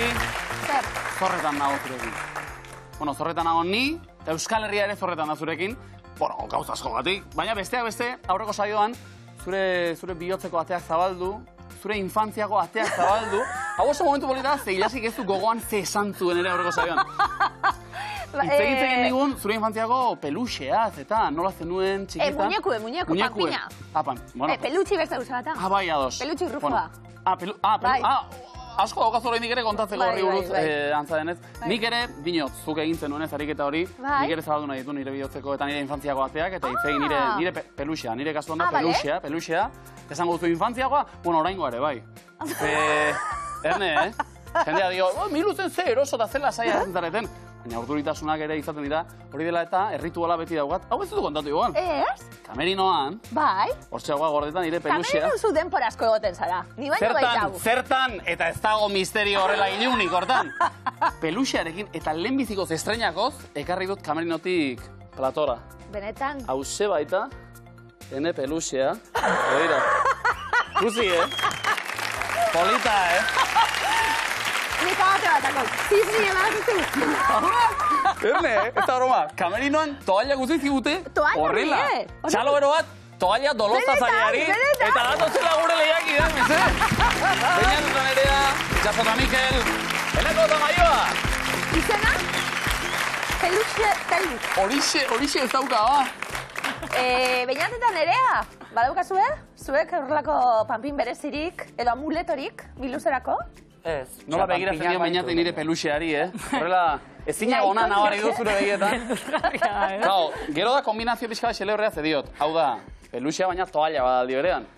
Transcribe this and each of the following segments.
beti, zorretan nago zurekin. Bueno, zorretan nago ni, eta Euskal Herria ere zorretan da zurekin. Bueno, gauza asko batik. Baina besteak beste, aurreko saioan, zure bihotzeko ateak zabaldu, zure infantziako ateak zabaldu. Hau oso momentu polita, ze hilasik ez du gogoan ze esan zuen ere aurreko saioan. Itzegitzen digun, zure infantziako peluxeaz, eta nola zenuen txikitan. Muñeku, panpina. Pelutxi berza guzabata. Bai, ados. Pelutxi rufoa. Asko daukaz oraindik ere kontatzeko horri buruz antza denez. Nik ere, dinot, zuk egin zenuen ez ariketa hori, nik ere zabaldu nahi ditu nire bihotzeko eta nire infantziako ateak, eta itzegin nire peluxea, nire kasu da peluxea, esango duzu infantziakoa, bueno, oraingoa ere, bai. Erne, jendea dio, milutzen ze eroso eta zela saia zentzareten. Baina urduritasunak ere izaten dira, hori dela eta errituala beti daugat. Hau ez dut kontatu igual. Ez? Kamerinoan, hortxeagoa gordetan nire peluxea. Kamerinon zu denpora asko egoten zara. Ni baino baitagu. Zertan, eta ez dago misterio horrela ilunik hortan. Peluxearekin eta lehenbizikoz estreinakoz, ekarri dut kamerinotik platora. Benetan? Hauze baita, ene peluxea. Oira. Guzi, Polita, Nik abate batakol. Zizri emakizu. Erne, ez da broma. Kamerinoan toalla guzti zigute horrela. Txalo bero bat, toalla dolosa zaiari. Eta datotzela gure lehiak idan, bize. Beñan eta Nerea, Itxasota Mikel, Eneko eta Maioa. Izena? Peluxe Pelux. Horixe ez dauka, ba. Beñan eta Nerea, badaukazue? Zuek horrelako panpin berezirik, edo amuletorik, biluzerako? Ez. Nola begiratzen dio bainaten nire peluxeari, Horrela, ezina ona nabari du zure begietan. Gero da kombinazio pixka bat xele horrea zediot. Hau da, peluxea baina toalla badaldi berean.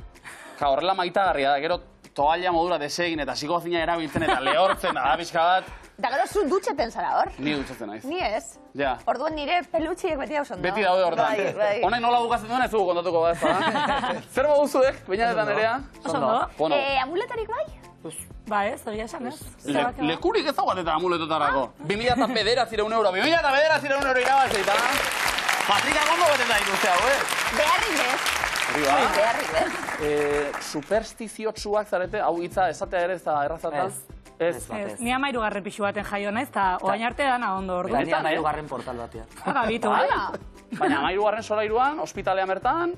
Horrela maitagarria da, gero toalla modura desegin eta psikozina erabiltzen eta lehortzen da pixka bat. Da gero zu dutxeten zara hor? Ni dutxetzen naiz. Ni ez? Ja. Orduan nire pelutxiek beti hau zondo. Beti daude hortan. Honek nola bukatzen duen ez dugu kontatuko bat, ez? Zer mogu zuek, Beñat eta Nerea? Zondo. Amuletarik bai? Ba ez, hori esan ez. Lekurik ez daugatetan amuletotarako. 2009 euro, 2009 euro irabazeita. Patrika gondo beteta ikuste hau, Beharrik ez. Beharrik ez. Superstiziotsuak zarete, hau hitza esatea ere ez da errazatan? Ez. Ni 13. pixu baten jaio naiz, eta oain arte dana ondo ordu. Ni 13. portal batean. Gabitu, Baina 13. solairuan, ospitalean bertan.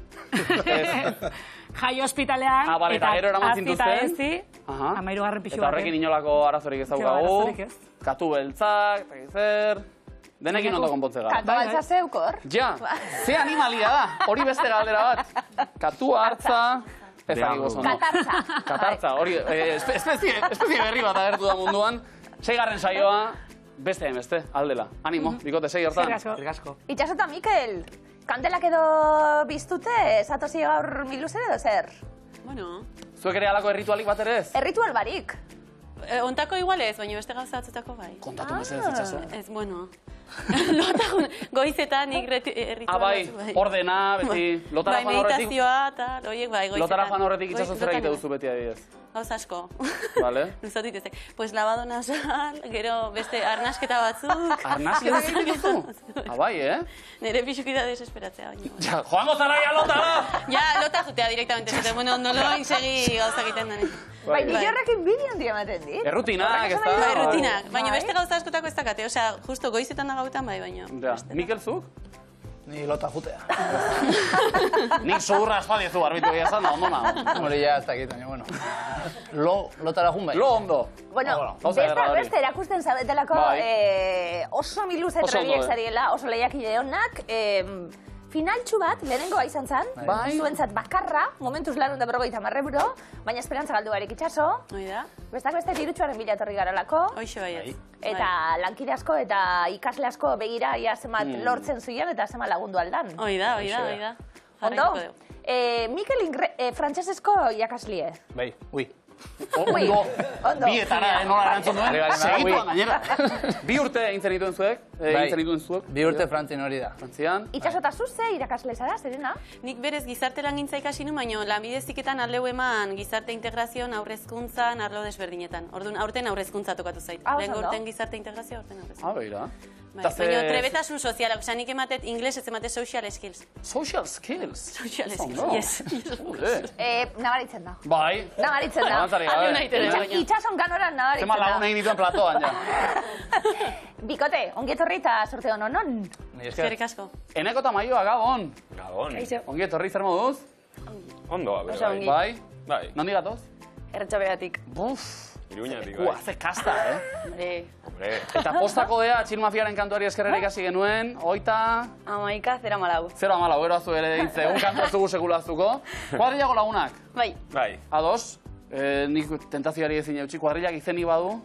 Jaio ospitalean, eta azpita ezi, 13. pixu baten. Eta horrekin inolako arazorik ez daukagu. Katu beltzak, zer... Denekin ondo konpontze gara. Katu beltza zeukor? Ja, ze animalia da, hori beste galdera bat. Katu hartza... Katartza, hori, espezie berri bat agertu da munduan. 6. saioa, beste aldela. Animo, bikote 6 hortan. Asko. Itxasota Mikel, kandelak edo biztute, zatozi gaur miluzere edo zer? Bueno. Zuek ere alako erritualik bat ere ez? Erritual barik. Ontako igual ez, baina beste gauza batzutako bai. Kontatu mesedez Itxaso. Ez, bueno. Goizetan nik erritual bai. Ordena, beti, lotara joan horretik. Meditazioa eta horiek bai, goizetan. Lotara joan horretik Itxaso zer egite duzu beti adibidez? Gauza asko. Vale. Luzatu dituzte. Pues lavado nasal, gero beste arnasketa batzuk. Arnasketa egiten duzu? Bai, Nire pixukita desesperatzea. Ja, joango zara ya lotara! Ja, lota jutea directamente. Bueno, no lo insegi gauza egiten dani. Bai, nik horrekin bideon dia ematen dit. Errutinak, ez da? Bai, errutinak. Baina beste gauza askotako ez dakate. Osea, justo goizetan da gautan bai, baina. Mikel zuk? Ni lota jutea. Nik sudurra espadizu barbitu egia zan da ondo nago. Hori ja ez dakit, baina, bueno. Lotara jun bai. Lo ondo. Bueno, beste erakusten zabetelako oso miluz etrebiek zariela, oso lehiakide honak. Finaltxu bat, lehenengoa izan zen, zuentzat bakarra, momentuz larun da €50, baina esperantza galdu barik Itxaso. Bestak beste dirutxoaren bila etorri garalako. Hoxe bai. Eta lankide asko eta ikasle asko begira ia zemat lortzen zuien eta zemat lagundu aldan. Hoi da. Ondo? Mikel frantsesezko irakaslie. Bai, ui. Ondo. Bietara, nola erantzun duen? Segituan gainera. 2 urte egin zenituen zuek? Bi urte Frantzien hori da. Frantzian. Itxaso eta zuze irakasle zara, zerena? Nik berez gizarte langintza ikasi nu, baina lanbide heziketan arleu eman gizarte integrazioan, aurrezkuntzan, arlo desberdinetan. Orduan, aurten aurrezkuntza tokatu zait. Lehen urten gizarte integrazioa, aurten aurrezkuntza. Beira. Baina trebetasun sozialak, oza, nik ematet ingles ez ematet social skills. Social skills? Social skills, yes. Nabaritzen da. Bai. Nabaritzen da. Itxason ganoran nabaritzen da. Zema lagun egin dituen platoan, ja. Bikote, ongietorri eta sorte honon. Eskerrik asko. Eneko eta Maioa, Gabon. Gabon. Ongietorri, zer moduz? Ondo, bai. Bai? Nondi gatoz? Erretxobeatik. Buf. Iruñatik, bai. Ze kasta, Hombre. Eta postako dea, Txil Mafiaren kantuari eskerrera ikasi genuen, oita... 11:04. 0:04, gero azu ere ditze, un kantu ez dugu sekulaztuko. Kuadrillago lagunak? Bai. Ados? Nik tentazioari ezin eutxi, kuadrillak izenik badu?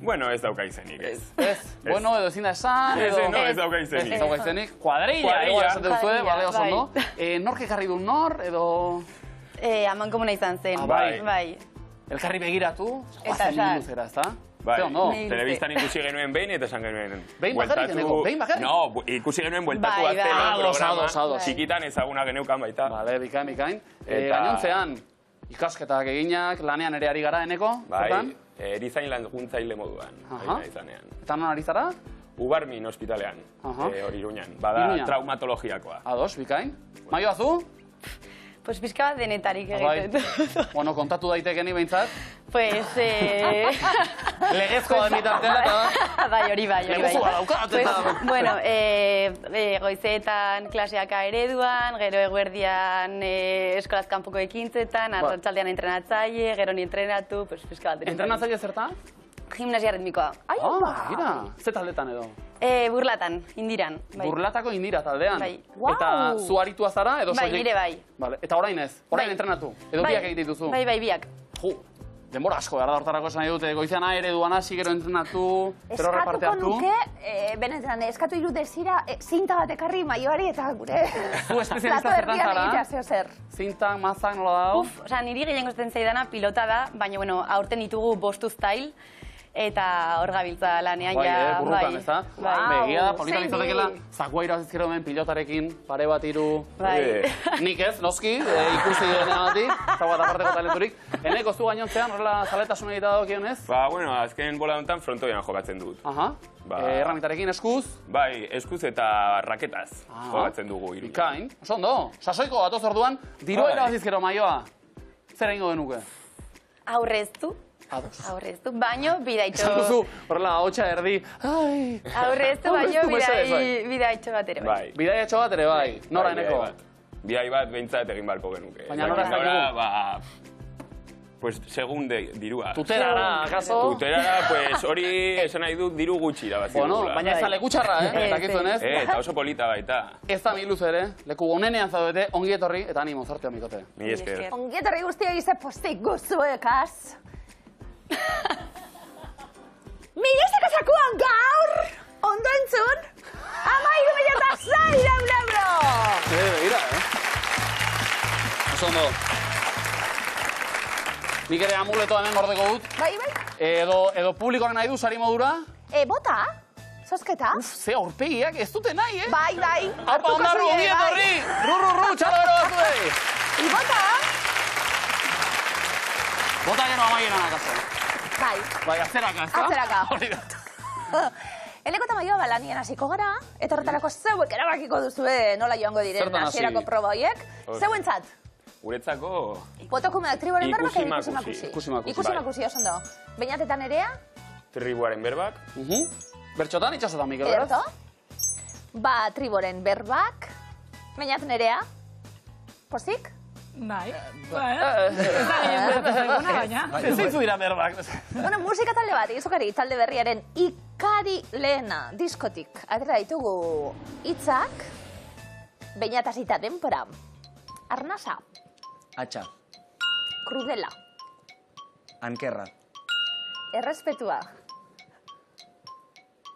Bueno, ez dauka izenik, ez. Ez? Bueno, edo ezin da esan, edo... Ez dauka izenik. Ez dauka izenik. Kuadrilla, igual esaten zuen, bale, oso ondo. Nork ekarri du nor, edo... Amankomuna izan zen. Bai. Elkarri begiratu, Eta joazen luzera, ezta? Bai, Ze ondo? telebistan ikusi genuen behin eta esan genuen... Behin bakarrik, Eneko? Behin bakarrik? No, ikusi genuen bueltatu Bai, azten programa. Ados. Txikitan ezaguna geneukan baita. Bale, bikain. Gainontzean, ikasketak eginak, lanean ere ari gara, Eneko? Bai, erizain laguntzaile moduan. Izanean. Eta non ari zara? Ubarmin ospitalean, hori Iruñan. Bada traumatologiakoa. Ados, bikain. Maio azu? Pues pixka bat denetarik egiten. Bueno, kontatu daitekeni behintzat. Pues... Legezko da mitartela eta... Bai, hori bai. Leguzua daukat eta... Bueno, goizetan klaseaka ereduan, gero eguerdian eskolaz kanpoko ekintzetan, arratsaldean entrenatzaile, gero ni entrenatu, pues pixka bat denetarik. Entrenatzaile zerta? Gimnasia ritmikoa. Gira, ze taldetan edo? Burlatan, indiran. Burlatako indira taldean. Bai. Eta zu aritua zara edo Bai, nire bai. Vale. Eta orain ez? Orain entrenatu? Edo biak egite dituzu? Bai, biak. Denbora asko, behar da hortarako esan dute, goizean ereduan hasi, gero entrenatu, gero reparte hartu. Eskatuko nuke, benetan, eskatu iru desira, zinta bat ekarri Maioari eta gure... Zu espezialista zertan zara? Zintak, mazak, nola dago? Osa, niri gehiago zuten zaidana pilota da, baina, bueno, aurten ditugu bostu style, eta hor gabiltza lanean ja... Burrutan, ez da? Begia da, polita lizatekela, zakua irazizkero hemen pilotarekin, pare bat iru... Nik ez, noski, ikusi dena bati, zagoa eta parteko talenturik. Eneko zu gainontzean, horrela zaletasun egita dagokionez? Ba, bueno, azken bola honetan frontoian jokatzen dut. Erramitarekin eskuz? Bai, eskuz eta raketaz jokatzen dugu iru. Bikain, oso ondo. Sasoiko gatoz orduan, dirua irabazizkero Maioa. Zer egingo genuke? Aurreztu. Aurreztu, baino bidaitxo... Esan duzu, horrela, hotxa erdi... Aurreztu, baino bidaitxo bat ere bai. Bidaitxo bat ere bai, nora Eneko? Bidai bat behintzat egin barko genuke. Baina nora ez dakigu? Pues segun dirua. Tuterara, akaso? Tuterara, pues hori esan nahi dut diru gutxi irabazi dugula. Bueno, baina ez da leku txarra, dakizuen ez? Eta oso polita baita. Ez da mi luz ere, leku onenean zaudete, ongi etorri eta animo, zorteo mikote. Mi esker. Ongi etorri guztia ize postik guzuekaz. Milezeko sakuan gaur, ondo entzun, 13.600 euro! Begira, Oso ondo. Nik ere amuletoa hemen gordeko dut. Bai. Edo publikoak nahi du sari modura? Bota, zosketa. Ze aurpegiak ez dute nahi, Bai. Apa, ondarru, ongi etorri! Ru, txalo gero batzuei! Bota. Bota gero amaieran akaso. Bai, atzeraka, ez da? Atzeraka. Eneko eta Maioa lanien hasiko gara, eta horretarako zeuek erabakiko duzue nola joango diren hasierako proba horiek. Zeuentzat? Guretzako... Botokumeak tribuaren berbak edo ikusimakusi. Ikusimakusi, oso ondo. Beinatetan nerea? Tribuaren berbak. Bertxotan, itxasotan, Mikel, beraz? Erto. Ba, tribuaren berbak. Beinat nerea? Pozik? Bai. Ez da gehien guretu zaiguna, baina. Zeintzu dira berbak. Bueno, musika talde bat, izokari talde berriaren Ikari Lehena diskotik. Atera ditugu hitzak, beinatasita denpora, arnasa, Atxa, krudela, ankerra, errespetua,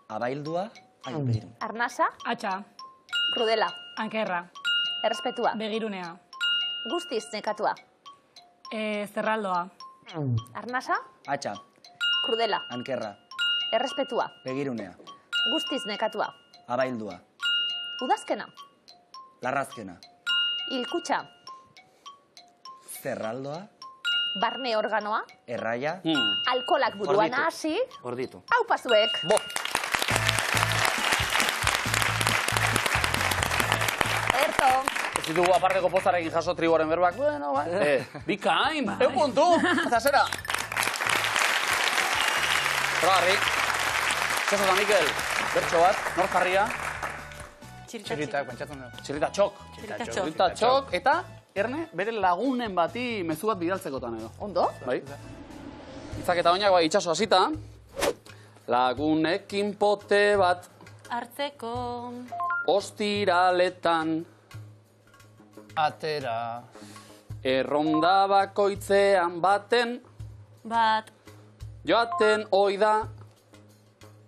abaildua, arnasa, Atxa, krudela, ankerra, errespetua, begirunea, guztiz nekatua, zerraldoa, arnasa, Atxa, krudela, ankerra, errespetua, begirunea, guztiz nekatua, abaildua, udazkena, larrazkena, hilkutxa, zerraldoa, barne organoa, erraia, alkolak buruan hasi, gorditu. hau pasuek. Zitugu aparteko pozarekin jaso trigoren berbak, bueno, bai. Bikain, puntu, eta zera. Zogarrik. Txoso eta Mikel, bertso bat, nor jarria? Txiritak, pentsatzen dugu. Txirita txok. Txirita txok, eta Erne, bere lagunen bati mezu bat bidaltzekotan edo. Ondo? Bai. Itzak eta oinak, bai, itxaso hasita. Lagunekin pote bat hartzeko ostiraletan atera erronda bakoitzean baten bat joaten oida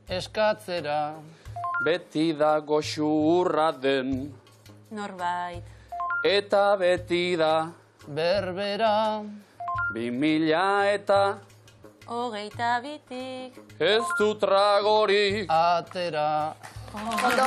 eskatzera beti da goxurra den norbait eta beti da berbera 2000 eta 22tik ez du tragorik atera. Ondo.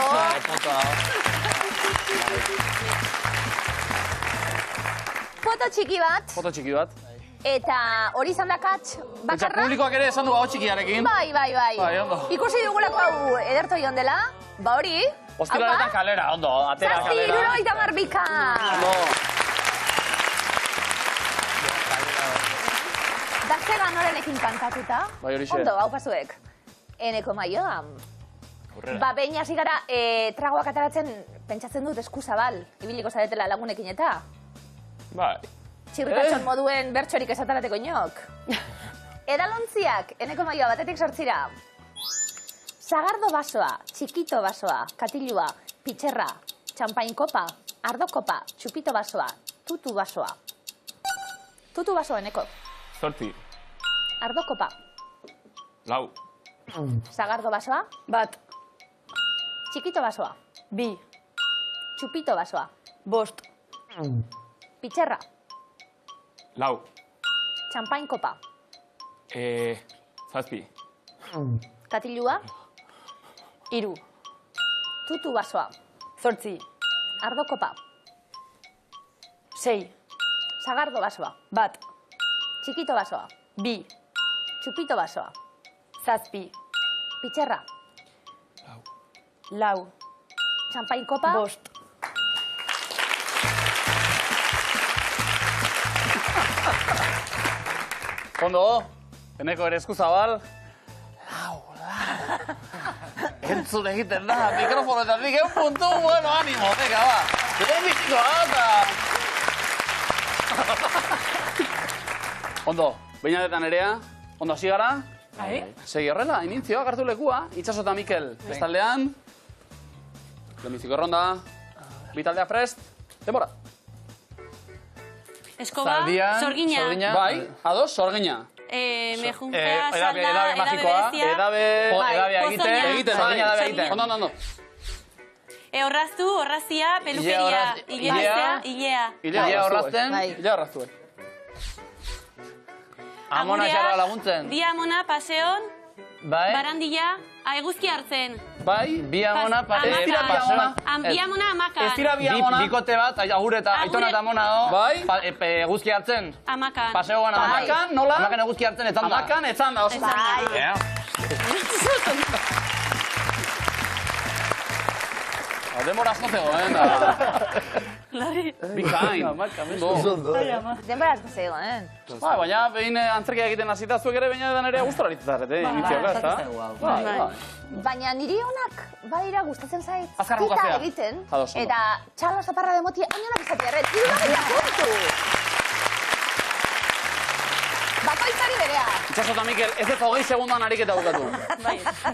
Foto txiki bat. Foto txiki bat. Eta hori izan dakatx bakarra. Publikoak ere esan du hau txikiarekin. Bai. Bai, ondo. Ikusi dugulako hau ederto joan dela. Ba hori. Ostiraletan kalera, ondo, atera kalera. 7,70 marbika. Ondo. Da zega norenekin kantatuta. Bai, horixe. Ondo, hau pasuek. Eneko maioa. Ba, behin hasi gara tragoak ataratzen pentsatzen dut eskuzabal. Ibiliko zaretela lagunekin eta. Bai. Txirritatxon moduen bertxorik esatarateko inok. Edalontziak, eneko maioa batetik sortzira. Sagardo basoa, txikito basoa, katilua, pitxerra, txampain kopa, ardo kopa, txupito basoa, tutu basoa. Tutu basoa, eneko. 8. Ardo kopa. 4. Sagardo basoa. bat Txikito basoa. 2 Txupito basoa. 5 Pitxerra. 4. Txampain kopa. 7. Katilua. 3 Tutu basoa. 8 Ardo kopa. 6 Sagardo basoa. bat Txikito basoa. 2 Txupito basoa. 7 Pitxerra. 4 Txampain kopa. 5 Ondo, eneko ere eskuzabal. Entzun egiten da, mikrofonoetatik puntu, bueno, animo, venga, ba. Lehenbizikoa, Ondo, beinadetan erea, ondo hasi gara. Segi horrela, inintzioa, hartu lekua, Itxaso eta Mikel, bestaldean. Lehenbiziko erronda, bitaldea prest, denbora. Eskoba, sorgina. Bai, ados, sorgina. Me juntea, salda, edabe magikoa, berezia. edabea egiten, sorgina edabea egiten. Ondo. Horraztu, horrazia, pelukeria, ilea. Ilea horrazten. Ilea horraztu, Amona xarra laguntzen. Bi amona, paseon, Bai. barandilla, eguzki hartzen. Bai, Bi amona, Amakan. Bi amona, amakan. ez dira bi amona. Bikote bat, agur eta aitona eta amona do. Bai. Eguzki hartzen. Amakan. Paseoan Amakan, nola? Amakan eguzki hartzen etzan da. Amakan, etzan da, oso. Denbora asko zegoen, Larri. Bikain. Denbora asko zegoen. Baina behin antzerkia egiten hasita zuek ere beinadetan ere gustora aritzarete, initzioak, ezta? Baina niri honak badira gustatzen zait. Azkar zita bukatzea. egiten. Ados, ondo. Eta txalo zaparra demoti, oinak izati erret. Irugabeia puntu! Bakoitzari berea. Itxaso eta Mikel, ez ez 20 segundoan ariketa bukatu.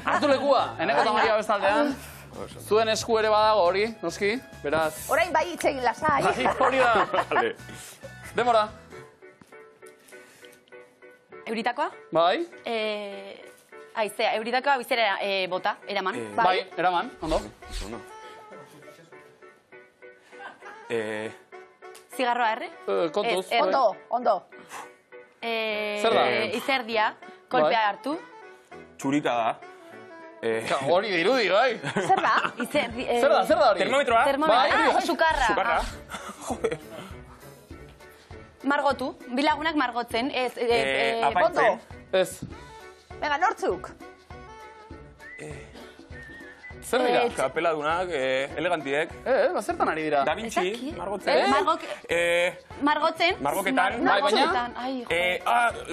Hartu lekua, eneko eta Maria bestaldean. Zuen esku ere badago hori, noski, beraz. Orain bai itxegin lasai. Hori da. Demora. Euritakoa? Bai. Aizea, euritakoa bizera bota, eraman. Bai, eraman, ondo. Zigarroa erre? Kontuz. Ondo. Zer da? Izerdia, kolpea hartu. Txurika da. Hori dirudi, bai. Zer da? Zer da hori? Termometroa? Termometroa, sukarra. Sukarra. Margotu, bilagunak margotzen. Apaintzen. Ondo. Ez. Venga, nortzuk. Zer dira? Kapeladunak, elegantiek. Zertan ari dira? Da Vinci, margotzen. Margotzen. Margoketan. Bai, baina?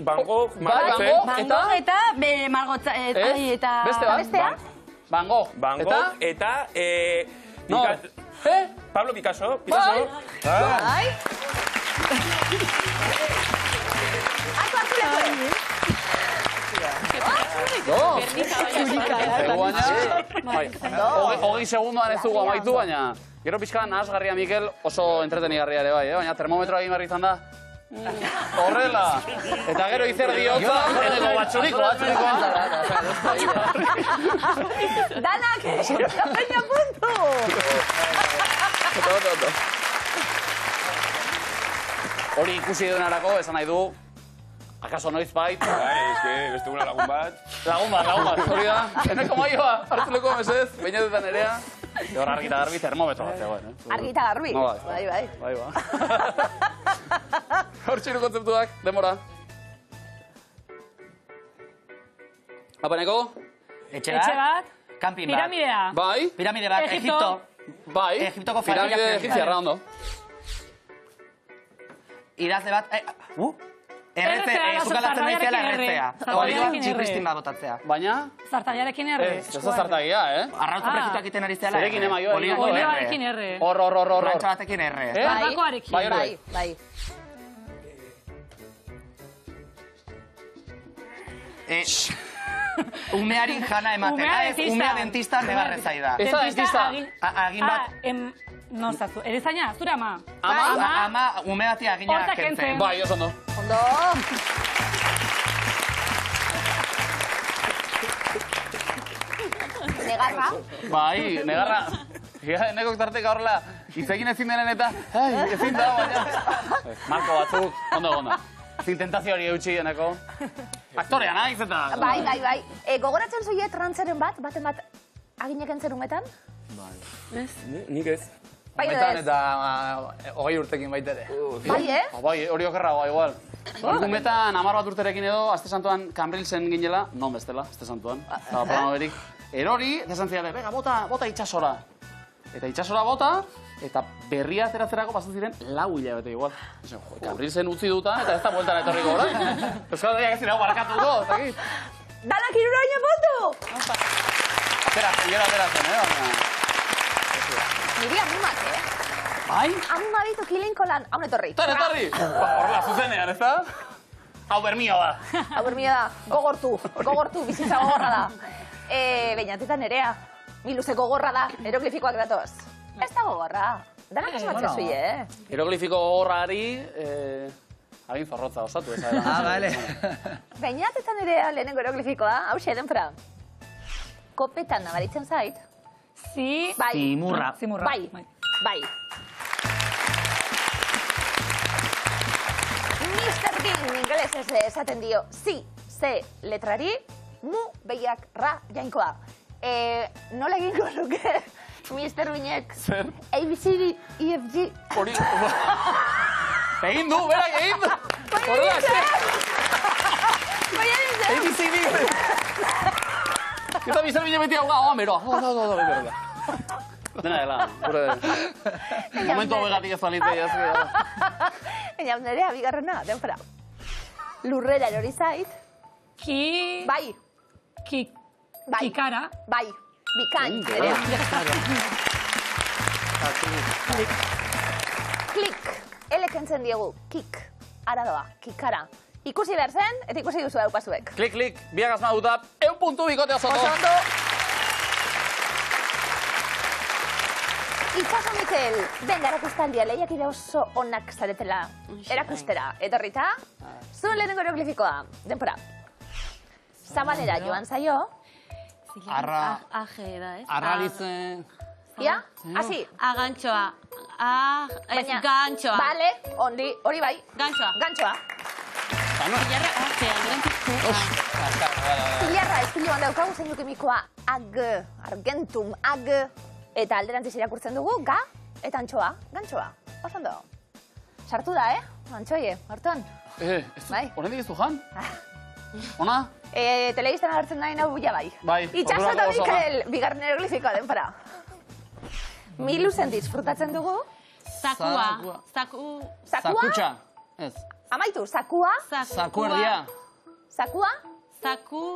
Van Gogh, Margotzen. Eta margotzen. Eta... Beste bat? Van Gogh. Van Gogh eta... Pablo Picasso. Bai. Hogei segundoan ez dugu amaitu, baina gero pixka nahasgarria, Mikel, oso entretenigarria ere bai, baina termometroa egin behar izan da. Horrela! Eta gero izer diotza, eneko batxurikoa. Danak, baina puntu! Hori ikusi duenarako, esan nahi du, akaso noiz bait. Beste guna lagun bat. Lagun bat, hori da. Eneko maioa, hartzuleko mesez, bainetetan nerea. Hor argita garbi termometro bat zegoen, Argita garbi? Bai. Hor txiru kontzeptuak, demora. Apaneko? Etxe bat. Kampin bat. Piramidea. Bai. Piramide bat, Egipto. Bai. Egiptoko piramide egipziarra ondo. Idazle bat... Zukalatzen naizela erretzea. Olioan txipristin bat botatzea. Baina? Zartaiarekin erre. Ez da zartagia, Arrautzu prefituak egiten ari zela. Zerekin emaioa. Olioarekin erre. Hor. Rantxo batekin erre. Barbakoarekin. Bai. Umeari jana ematen. Umea dentista negarre zaida. Ez da dentista. Agin bat... Nozatzu, erizaina, zure ama? Ama ume bati agina kentzen. Bai, oso ondo. Ondo. Negarra. Bai, negarra. Nekok tarteka horrela, hitzekin ezin denen eta, ezin da, baina. Marko batzuk, ondo. Zin tentazio hori eutxi, eneko. Aktorea, nahiz eta... Bai. Gogoratzen zoiet rantzeren bat, baten bat aginek entzen umetan? Bai. Nik ez. Baitean eta 20 urtekin baitere. Bai, Bai, hori okerra, igual. Gumetan 10 bat urterekin edo, Aste Santuan Cambrilsen ginela, non bestela, Aste Santuan. Zaba plano berik. Erori, esan ziare, bega, bota itxasora. Eta itxasora bota, eta berria ateratzerako pasatu ziren 4 hilabete igual. Cambrilsen utzi duta, eta ez da bueltan etorriko gora. Euskal Herriak ez dira barakatuko, ez dakit. Danak 3 puntu! Ateratzen, Niri amumak, Bai? Amuma ditu kilinkolan, haun etorri. Etorri! Horrela, zuzenean, ez da? Hau bermio da. Gogortu, bizitza gogorra da. Beinatetan nerea, miluze gogorra da, eroglifikoak datoz. Ez da gogorra, danak asmatzen zui, Eroglifiko gogorrari, hagin zorrotza osatu, ez da. Bale. Beinatetan nerea lehenengo eroglifikoa, hau xeden fra. Kopetan nabaritzen zait. Zimurra. Bai. Mr. Bean ingelesez esaten dio, C letrari, mu behiak ra jainkoa. Nola egingo nuke, Mr. Beanek? Zer? ABCD, EFG... Hori... Egin du, berak egin du! Horrela, ABCD! Eta Mr. Beanek beti hau gaua, meroa. Dena dela, gure... Momentu hobegatik ez balitzei, azke. Baina, nerea, bigarrena, denfra. Lurrera erori zait. Bai. Kikara. Bai. Bikain, nerea. Klik. Elekentzen diegu. Kik. Ara doa. Kikara. Ikusi behar zen, eta ikusi duzu daukasuek. Klik. Biak asma duta, 1 puntu bikote osoto. Oso ondo. Itxaso Mikel, benga erakustaldia, lehiakide oso onak zaretela erakustera. Etorrita, zuen lehenengo eroglifikoa, denpora. Zabalera joan zaio. Aje da, ez? Arralitzen... Ia, hasi. Agantxoa. Ez gantxoa. Bale, hori bai. Gantxoa. Zilarra, espiluan daukagu zein kimikoa ag, argentum, ag, eta alderantziz irakurtzen dugu, ga, eta antxoa, gantxoa. Oso ondo. Sartu da, antxoie, hartuan. Horendik ez du jan? Ona? Telebistan agertzen nahi nahu ja bai. Bai. Itxaso eta Mikel, bigarren eroglifikoa denpara. Miluzen disfrutatzen dugu. Sakua. Sakua? Ez. Amaitu, sakua. Sakuerdia. Sakua?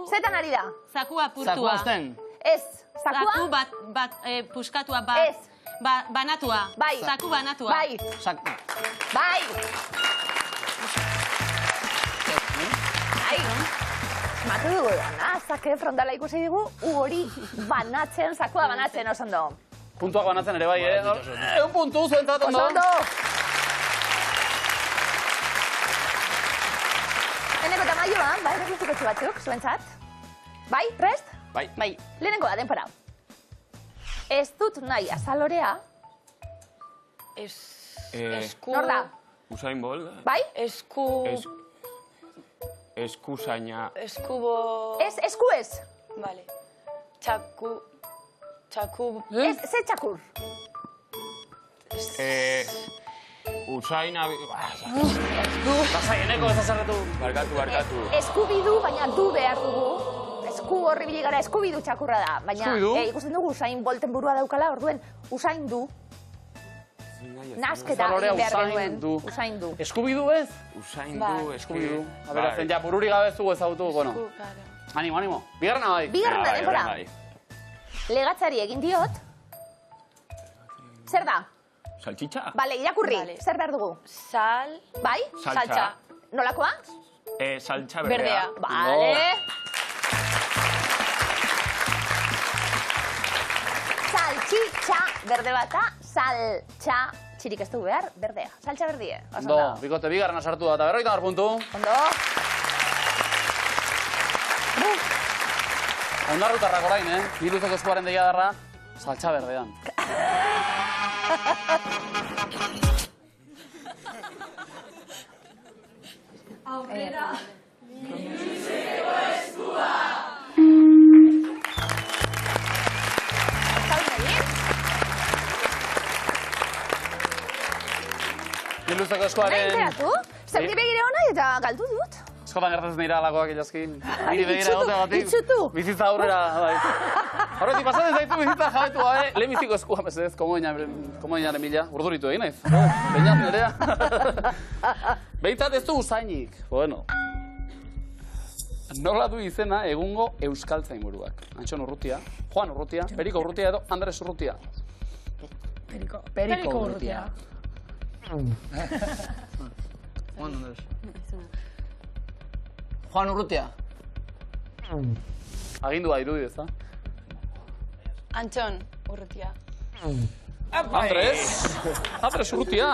Zetan ari da? Sakua purtua. Sakua azten. Ez. Sakua? Saku bat puskatua bat. Ez. Banatua. Bai. Saku banatua. Bai. Bai. Matu dugu dana, zake frontala ikusi dugu, hori banatzen, sakua banatzen, oso ondo. Puntuak banatzen ere bai, Egun puntu zuentzat ondo. Oso ondo. Eneko tamaioa, bai, rekluzikotxu batzuk, zuentzat. Bai, prest? Bai. Lehenengo da, denpora. Ez dut nahi azalorea. Esku. Nor da? Usain Bolt. Bai? Eskusaina. Eskubo. Ez, esku ez. Vale. Txaku. Ez, ze txakur. Usaina... Lasai, eneko ez azarretu. Barkatu. Eskubidu, baina du behar dugu. Esku horri biligara, eskubidu txakurra da. Baina ikusten dugu Usain Bolten burua daukala, orduen Usain du. Nasketa egin behar genuen. Usain du. Eskubidu ez? Usain du, Eskubidu. A ber, azten, ja, bururi gabe ez dugu ezagutu, bueno. Animo. Bigarrena bai. Bigarrena, denbora. Legatzari egin diot. Zer da? Saltxitxa? Bale, irakurri. Zer behar dugu? Sal. Bai? Saltxa. Nolakoa? Saltxa berdea. Bale. Saltxitxa berde bata, saltxa txirik ez du behar, berdea. Saltxa berdie. Ondo, bikote bigarrena sartu da, eta 50 puntu. Ondo. Ondarrutarrak orain, Miluzeko eskuaren deia darra, saltxa berdean. Aurrera. Miluzeko eskua. Miluzeko eskuaren... Nahi enteratu? Zerri begire hona eta galdu dut. Eskotan gertatzen dira alakoak ilazkin. Niri begira egote batik. Itxutu. Bizitza aurrera, bai. Horretik, pasatzen zaitu bizitza jabetu gabe. Lehenbiziko eskua, mesedez, komoinaren mila. Urduritu egin naiz. Beñat nerea. Behintzat ez du usainik. Bueno. Nola du izena egungo euskaltzain buruak. Antxon Urrutia, Juan Urrutia, Periko Urrutia edo Andres Urrutia. Periko Urrutia. Juan Andres. Juan Urrutia. Agindua irudi ez da? Antxon Urrutia. Andres Urrutia.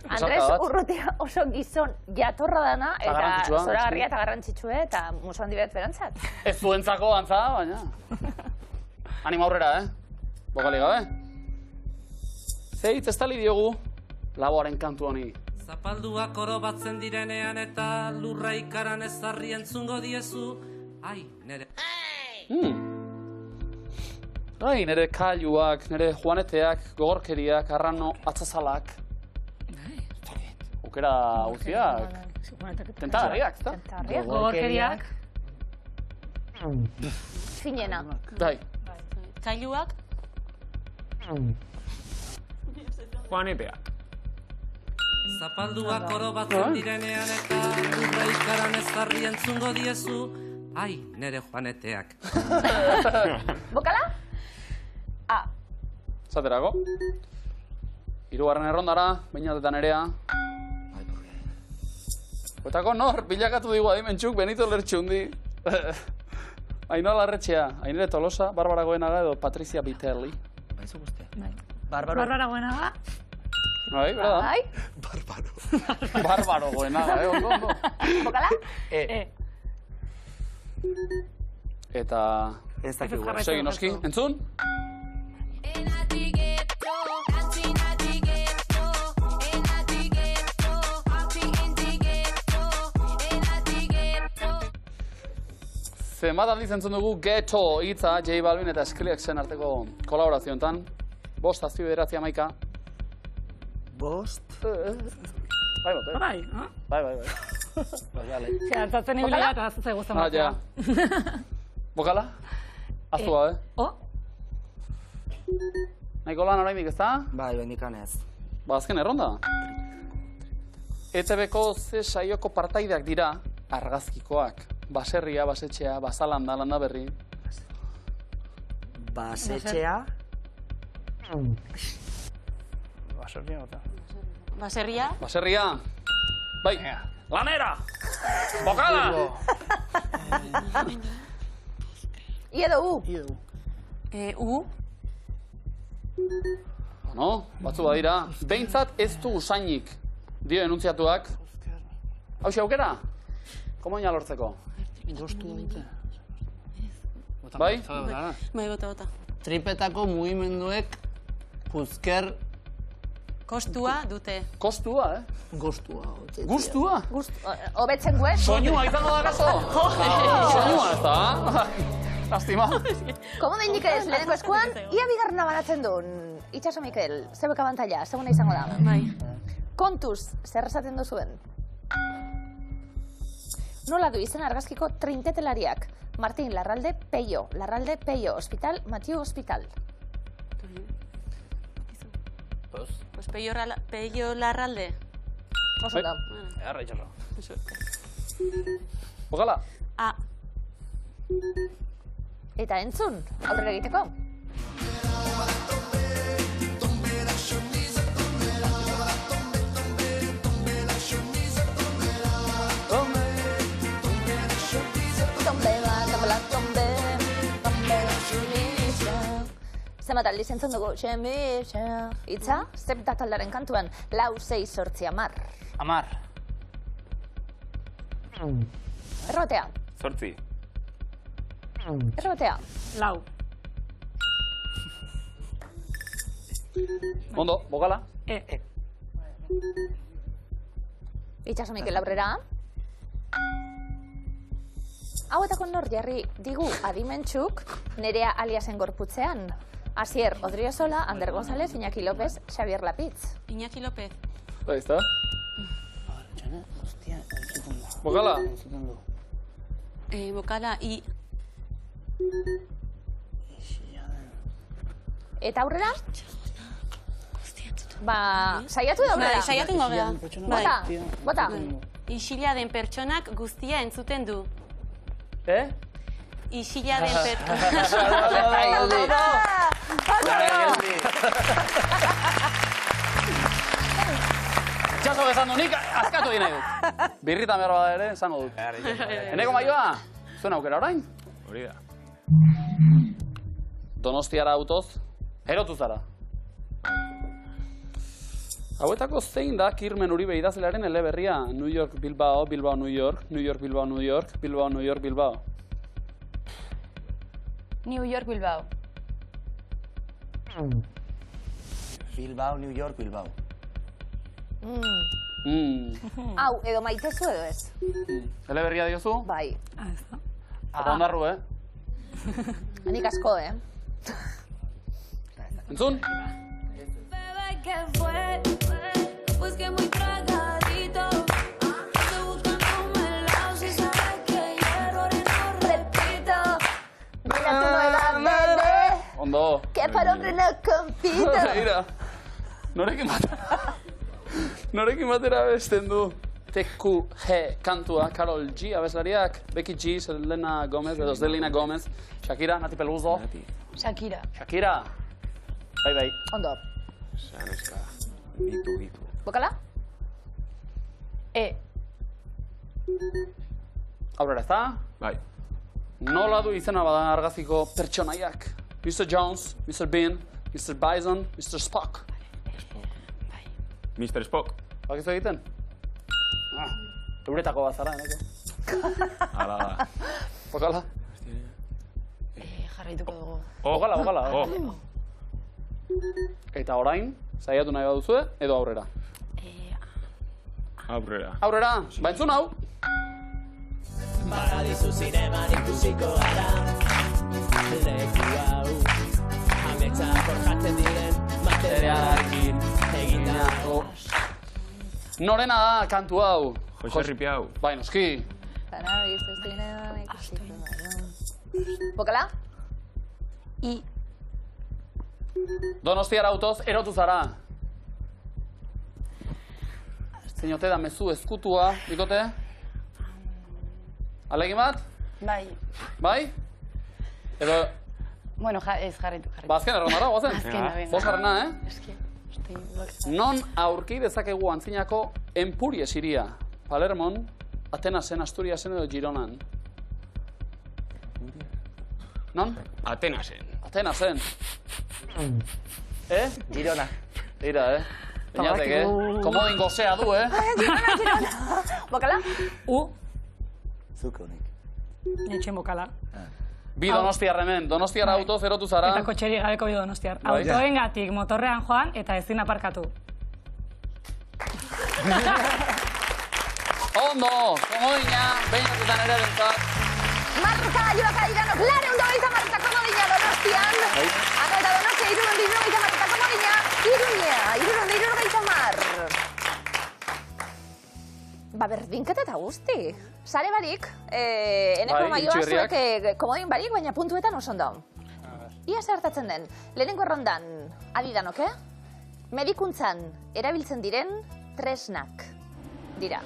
Andres Urrutia oso gizon jatorra dana eta zoragarria eta garrantzitsue eta musu handi bet berantzat. Ez zuentzako antza, baina. Anima aurrera, Bokali gabe. Zeitz ez tali diogu laboaren kantu honi. Zapalduak orobatzen direnean eta lurra ikaran ezarri entzungo diezu. Ai, nere... Ai, nere kailuak, nere juaneteak, gogorkeriak, arrano, atzazalak. Ukera guztiak. Tentagarriak, ezta? Gogorkeriak. Zinena. Bai. Kailuak. Juaneteak. Zapalduak orobatzen direnean eta lurra ikaran ezarri entzungo diezu. Ai, nere juaneteak. Bokala? Zaterako. Hirugarren errondara, Beñat eta Nerea. Oetako nor, bilakatu digu adimentxuk, Benito Lertxundi. Ainhoa Larretxea, Ainire Tolosa, Barbara Goenaga edo Patricia Bitelli. Baizu guztia. Barbara Goenaga. Bai, bera da? Barbaro Goenaga, ondo. Bokala? Eta... Ez dakigu. Segi noski, entzun? Zenbat aldiz entzun dugu Ghetto hitza J Balvin eta Skrillexen arteko kolaborazioetan. 5 azpi 9 11. 5? Bai, Bai, bai. Antzatzen ibilia eta ze guztan batzea. Bokala? Aztu gabe? Nahiko lan oraindik ez da? Bai, bendikan ez. Ba, azken erronda. ETB-ko ze saioko partaideak dira argazkikoak. Baserria, basetxea, bazalanda, landa berri. Basetxea? Baserria, bota. Baserria? Baserria. Bai, lanera! Bokala! I edo U. U? No, batzu badira. Behintzat ez du usainik. Dio enuntziatuak. Hauxe aukera? Komoina lortzeko? Gostu dute. Bai? Bai, bota. Tripetako mugimenduek puzker... Kostua dute. Kostua, Gostua. Gustua? Hobetzen guen. Soinua izango da kaso? Soinua ez da? Lastima. Komo den Mikel, lehenengo eskuan, ia bigarrena banatzen duen. Itxaso Mikel, zebek abantaila, seguna izango da. Bai. Kontuz, zer esaten duzuen? Nola du izen argazkiko trinketelariak? Martin Larralde Peio, Hospital, Matiu Hospital. Pues Peio Larralde. Oso da. Erra itxaso. Bokala. A. Eta entzun, aurrera egiteko. Zenbat aldiz entzun dugu, xemisa. Itza, zep da taldaren kantuan, 4, 6, 8, 10. 10. Errotea. 8. Errotea. 4. Ondo, bokala. Itxaso Mikel aurrera. Hauetako nor jarri digu adimentxuk Nerea aliasen gorputzean. Asier Odriozola, Ander González, Iñaki López, Xavier Lapitz. Iñaki López. Ahí está. Bokala. Bokala, I. Eta aurrera? Ba, saiatu da aurrera. Saiatu ingo gara. Bota. Isila den pertsonak guztia entzuten du. Isila den Itxaso bezan du, nik azkatu egin nahi dut. Birritan behar bada ere, esango dut. Eneko maioa, zuen aukera orain? Hori da. Donostiara autoz, erotu zara. Hauetako zein da Kirmen Uribe idazlearen eleberria? New York, Bilbao, Bilbao, New York, New York, Bilbao, New York, Bilbao, New York, Bilbao. New York, Bilbao. Bilbao, New York, Bilbao. Hau, edo maitezu edo ez? Eleberria diozu? Bai. Eta ondarru, Hanik asko, Entzun? Pues que muy tragadito, estoy buscándome el lado, si sabes que hierro y no repito. Mira tu nueva bebé, Ondo. que para hombre no compito. Mira, norekin batera besten du. TQG kantua, Karol G, abeslariak, Becky G, Selena Gomez, edo Selena Gomez, Shakira, Nati Peluso. Shakira. Shakira. Bai. Ondo. Zaneska, bitu. Bokala? Aurrera, ezta? Bai. Nola du izena badan argaziko pertsonaiak? Mr. Jones, Mr. Bean, Mr. Bison, Mr. Spock. Mr. Spock. Bakizu egiten? Euretako bat zara, Hala da. Bokala? Jarraituko dugu. Bokala. Eta orain, saiatu nahi baduzue, edo aurrera? Aurrera. Aurrera, ba entzun hau! Paradisu zineman ikusiko gara leku hau ametsa forjatzen diren materialarekin egindako. Norena da kantu hau? Jose Ripiau. Bai, noski. Bokala? Donostiara autoz erotu zara. Zeinote da mezu eskutua, bikote? Alegin bat? Bai. Bai? Edo... Bueno, ez jarritu. Ba, azken errondara, guazen? Azkena, venga. Bosgarrena, Non aurki dezakegu antzinako Empuries hiria? Palermon, Atenasen, Asturiasen edo Gironan? Non? Atenasen. Atenasen. Girona. Eira, Peñateke. Komodin gozea du, Girona. Bokala? Zuk honek. Etxen bokala. Bi donostiar hemen, donostiara autoz erotu zara. Eta kotxeri gabeko bi donostiar. Autoengatik motorrean joan eta ezin aparkatu. Ondo, komodina, beinaketan ere bentzat. Marka, joaka iranok, lare ondo gaita marka komodina Donostian. Ano eta Donostia, irurondi gaita marka komodina. Irurondi gaita mar. Ba, berdinketa eta guzti. Sare barik, eneko maioa zuek komodin barik, baina puntuetan oso ondo. Ia zertatzen den, lehenengo rondan, adidanok, medikuntzan erabiltzen diren tresnak dira.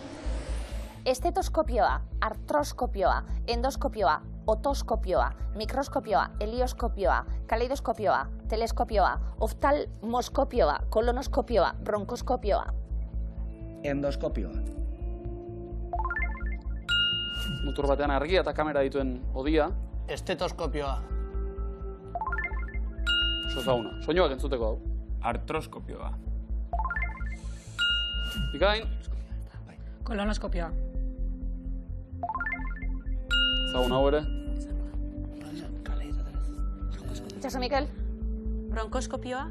Estetoskopioa, artroskopioa, endoskopioa, otoskopioa, mikroskopioa, helioskopioa, kaleidoskopioa, teleskopioa, oftalmoskopioa, kolonoskopioa, bronkoskopioa. Endoskopioa. Mutur batean argia eta kamera dituen odia. Estetoskopioa. Sozaguna, soinuak entzuteko hau. Artroskopioa. Bikain. Kolonoskopioa. Zaguna hau ere. Itxaso, Mikel? Bronkoskopioa.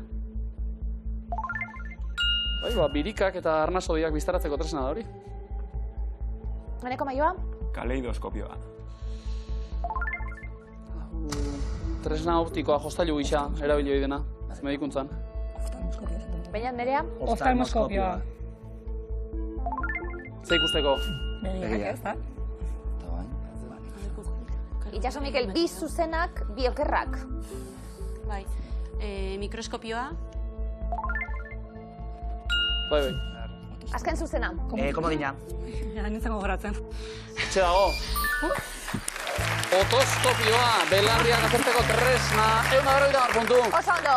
Bai, birikak eta arnasodiak biztaratzeko tresna da hori. Eneko maioa? Kaleidoskopioa. Tresna optikoa jostailu gisa erabilioi dena, medikuntzan. Baina, Nerea? Oftalmoskopioa. Ze ikusteko? Begiak, ez da? Itxaso, Mikel, bi zuzenak, bi okerrak. Bai. Mikroskopioa. Bai. Azken zuzena. Komodina. Ja, nintzen gogoratzen. Etxe dago. Otoskopioa, belarriak azerteko tresna, 150 puntu. Oso ondo.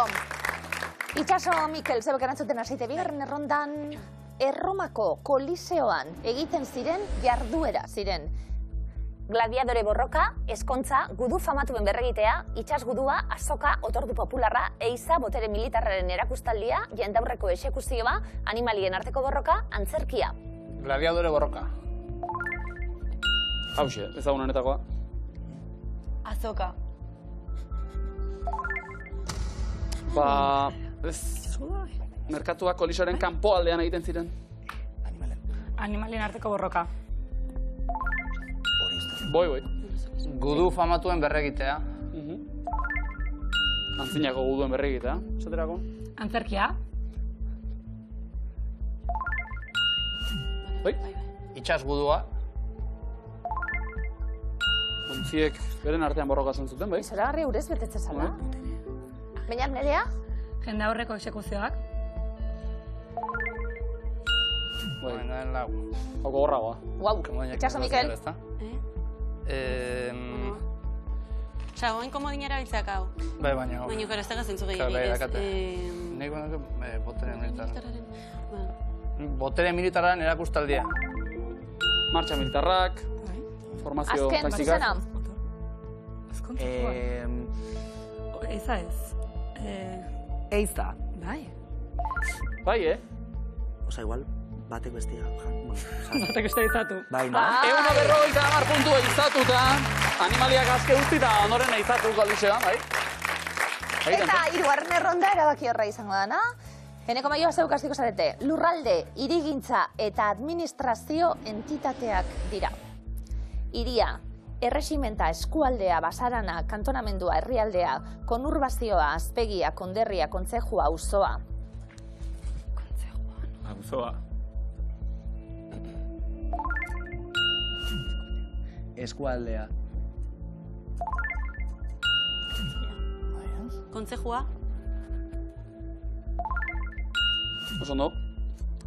Itxaso, Mikel, zebek erantzuten hasite, bigarren errondan Erromako Koliseoan egiten ziren jarduera ziren. Gladiadore borroka, eskontza, gudu famatuen berregitea, itsas gudua, azoka, otordu popularra, eiza, botere militarraren erakustaldia, jendaurreko exekuzioa, animalien arteko borroka, antzerkia. Gladiadore borroka. Hauxe, ezagun honetakoa. Azoka. Ba, ez... Merkatuak Koliseoaren kanpo aldean egiten ziren. Animalien arteko borroka. Boi. Gudu famatuen berregitea. Antzinako guduen berregitea, esaterako. Antzerkia. Bai. Itsas gudua. Ontziek beren artean borrokatzen zuten, bai? Zoragarri urez betetze zala. Baina, Nerea? Jende aurreko exekuzioak. Bai. Lau. Hau gogorragoa. Guau, itxaso, Mikel. Osa, goen komodina erabiltzeak hau. Bai, baina hau. Baina, ez da gazentzu Bai, gehiagik. dakate. Nik botere militarra. Botere militarraren erakustaldia. Martxa militarrak, formazio Azken taktikak. zuzena. Eiza ez. Eiza. Bai. Bai, Osa, igual, batek bestia. Batek uste izatu. Bai, no? 150 puntu eizatuta, animaliak azke utzi eta ondoren eizatu Koliseoan, bai? Eta hirugarren erronda erabaki horra izango dana. Eneko maioa zeukastiko zarete, lurralde, hirigintza eta administrazio entitateak dira. Hiria, erresimenta, eskualdea, basarana, kantonamendua, herrialdea, konurbazioa, azpegia, konderria, kontzejua, auzoa. Auzoa. eskualdea. Kontzejua. Oso ondo.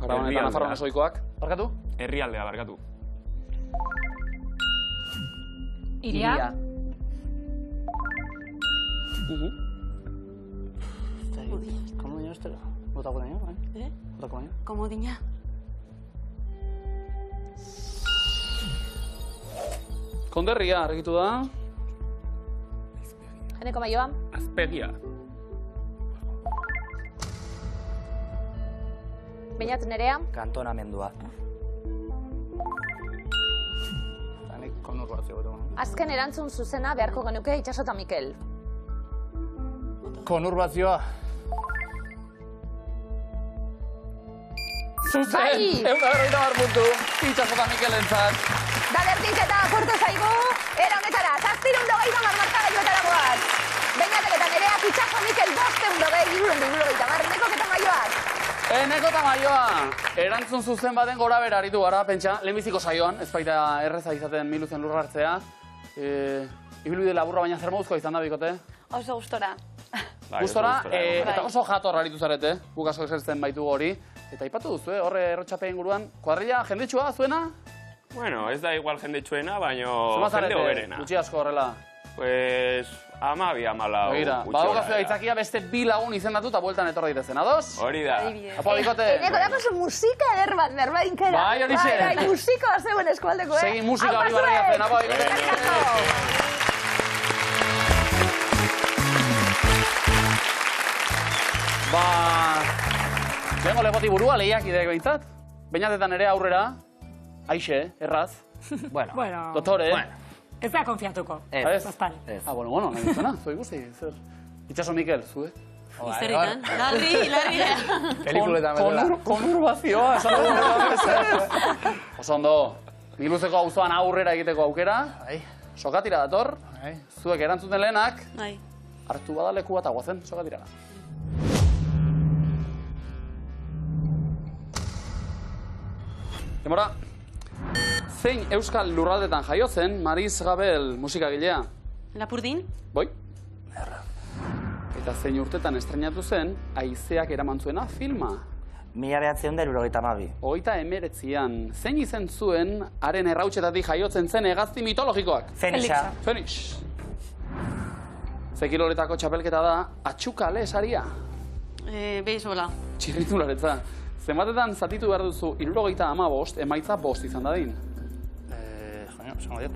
Araban eta Nafarroan esoikoak. Barkatu? Herrialdea, barkatu. Iria. Komodina estera? Botako daño, eh? Botako daño? Komodina. Konderria, argitu da. Eneko Maioa. Azpegia. Beñat Nerea. Kantonamendua. Azken erantzun zuzena beharko genuke Itxaso eta Mikel. Konurbazioa. Zuzen! 150 puntu. Itxaso eta Mikel entzat. Da berdinketa apurtu zaigu. Era honetara, 780 markagailuetara goaz. Beñatek eta Nereak Itxaso Mikel 220, Nekok eta Maioak. Eneko eta Maioa, erantzun zuzen baten gora bera aritu gara, pentsa, lehenbiziko saioan, ez baita erreza izaten miluzen lurra hartzea. Ibilbide laburra baina zer moduzkoa izan da, bikote? Oso gustora. Gustora, eta oso jator aritu zarete, guk asko esertzen baitu hori. Eta ipatu duzu, horre errotxapein guruan, kuadrilla jendetsua zuena? Bueno, ez da igual jendetsuena, baina jende hoberena. Gutxi asko horrela. Pues, 12-14. Begira, badaukazu aitzakia beste 2 lagun izendatu eta bueltan etorri daitezen, ados? Hori da. Apo, bikote. Eneko dakozu musika eder bat, berbainkera. Bai, hori zen. Bai, musika zeuen eskualdeko, eh? Segin musika hori barria zen, apo, bikote. Ba... Lehenko legoti burua, lehiak ideak behintzat. Beñatetan ere aurrera. Aixe, erraz. Bueno. Doktore. Ez da konfiatuko. Ez. Ez. Bueno, nahi duzena, zoi guzti, zer. Itxaso Mikel, zue? Izerrikan. Larri. Pelikuletan betela. Konurbazioa, esan dugu. Oso ondo, Miluzeko auzoan aurrera egiteko aukera. Sokatira dator. Zuek erantzuten lehenak. Hartu badalekua eta guazen, sokatira. Demora. Zein euskal lurraldetan jaio zen Maris Gabel musikagilea? Lapurdin? Boi. Eta zein urtetan estrenatu zen Haizeak eraman zuena filma? 1972. 39an. Zein izen zuen haren errautxetatik jaiotzen zen hegazti mitologikoak? Fenixa. Fenix. Ze kiloletako txapelketa da atxukale saria? Beisbola. Txirrindularetza. Zenbatetan zatitu behar duzu 75, emaitza 5 izan dadin? Zango diot.